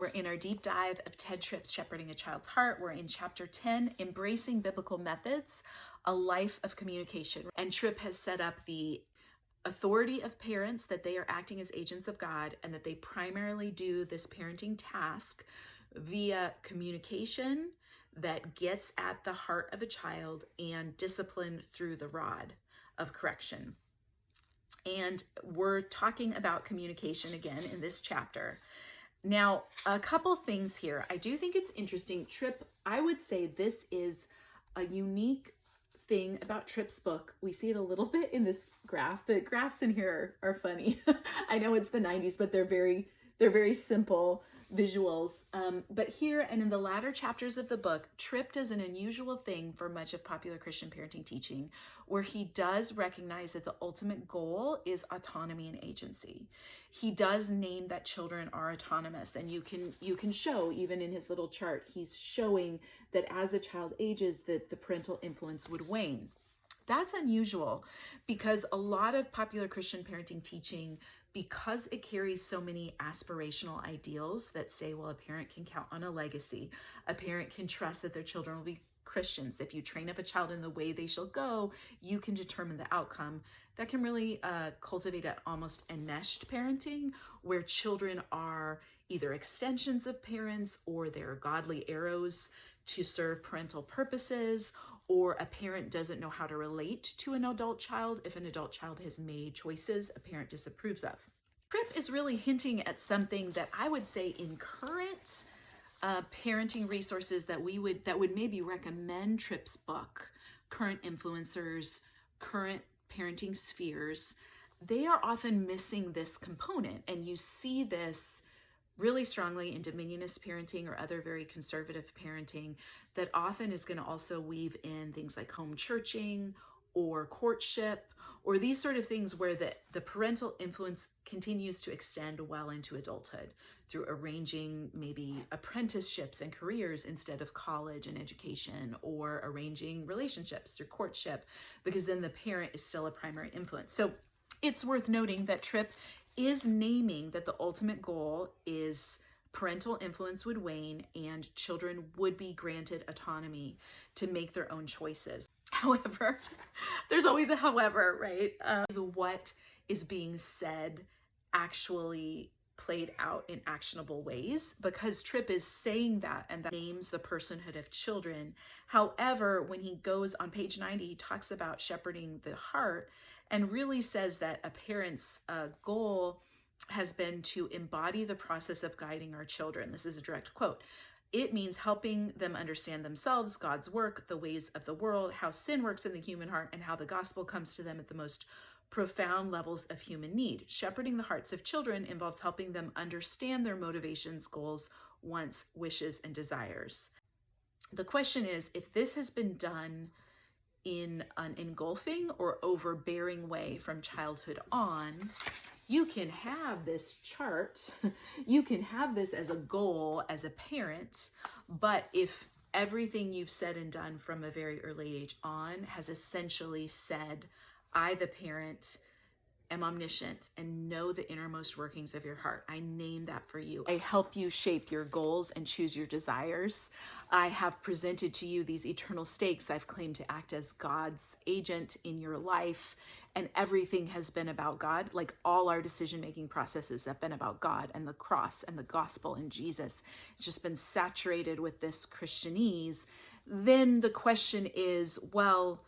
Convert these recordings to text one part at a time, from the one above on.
We're in our deep dive of Ted Tripp's Shepherding a Child's Heart. We're in chapter 10, Embracing Biblical Methods, A Life of Communication. And Tripp has set up the authority of parents, that they are acting as agents of God, and that they primarily do this parenting task via communication that gets at the heart of a child and discipline through the rod of correction. And we're talking about communication again in this chapter. Now, a couple things here. I do think it's interesting. Tripp, I would say this is a unique thing about Tripp's book. We see it a little bit in this graph. The graphs in here are funny. I know it's the 90s, but they're very simple visuals. But here and in the latter chapters of the book, Tripp does an unusual thing for much of popular Christian parenting teaching, where he does recognize that the ultimate goal is autonomy and agency. He does name that children are autonomous, and you can show, even in his little chart, he's showing that as a child ages, that the parental influence would wane. That's unusual because a lot of popular Christian parenting teaching, because it carries so many aspirational ideals that say, well, a parent can count on a legacy. A parent can trust that their children will be Christians. If you train up a child in the way they shall go, you can determine the outcome. That can really cultivate an almost enmeshed parenting, where children are either extensions of parents, or they're godly arrows to serve parental purposes, or a parent doesn't know how to relate to an adult child if an adult child has made choices a parent disapproves of. Tripp is really hinting at something that I would say in current parenting resources that would maybe recommend Tripp's book, current influencers, current parenting spheres, they are often missing this component. And you see this really strongly in dominionist parenting or other very conservative parenting that often is going to also weave in things like home churching or courtship, or these sort of things where the parental influence continues to extend well into adulthood through arranging maybe apprenticeships and careers instead of college and education, or arranging relationships through courtship, because then the parent is still a primary influence. So it's worth noting that Tripp is naming that the ultimate goal is parental influence would wane and children would be granted autonomy to make their own choices. However, there's always a however, right? What is being said actually played out in actionable ways, because Tripp is saying that, and that names the personhood of children. However, when he goes on page 90, he talks about shepherding the heart and really says that a parent's goal has been to embody the process of guiding our children. This is a direct quote. It means helping them understand themselves, God's work, the ways of the world, how sin works in the human heart, and how the gospel comes to them at the most profound levels of human need. Shepherding the hearts of children involves helping them understand their motivations, goals, wants, wishes, and desires. The question is, if this has been done in an engulfing or overbearing way from childhood on, you can have this chart, you can have this as a goal as a parent, but if everything you've said and done from a very early age on has essentially said, I, the parent, am omniscient and know the innermost workings of your heart. I name that for you. I help you shape your goals and choose your desires. I have presented to you these eternal stakes. I've claimed to act as God's agent in your life, and everything has been about God. Like all our decision-making processes have been about God and the cross and the gospel and Jesus. It's just been saturated with this Christianese. Then the question is, well,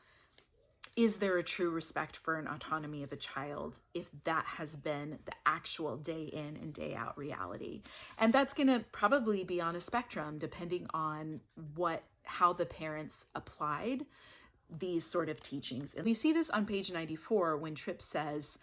is there a true respect for an autonomy of a child if that has been the actual day in and day out reality? And that's going to probably be on a spectrum depending on how the parents applied these sort of teachings. And we see this on page 94 when Tripp says,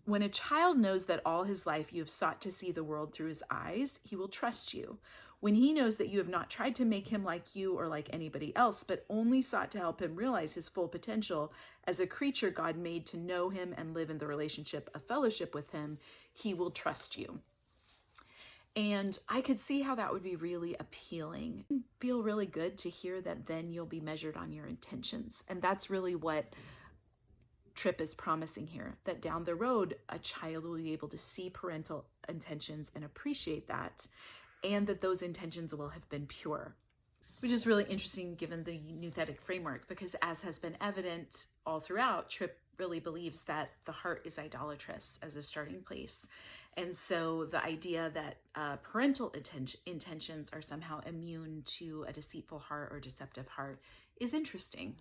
when a child knows that all his life you have sought to see the world through his eyes, he will trust you. When he knows that you have not tried to make him like you or like anybody else, but only sought to help him realize his full potential as a creature God made to know him and live in the relationship of fellowship with him, he will trust you. And I could see how that would be really appealing. It'd feel really good to hear that then you'll be measured on your intentions. And that's really what Tripp is promising here, that down the road, a child will be able to see parental intentions and appreciate that. and that those intentions will have been pure. Which is really interesting given the nouthetic framework, because as has been evident all throughout, Tripp really believes that the heart is idolatrous as a starting place. And so the idea that parental intentions are somehow immune to a deceitful heart or deceptive heart is interesting.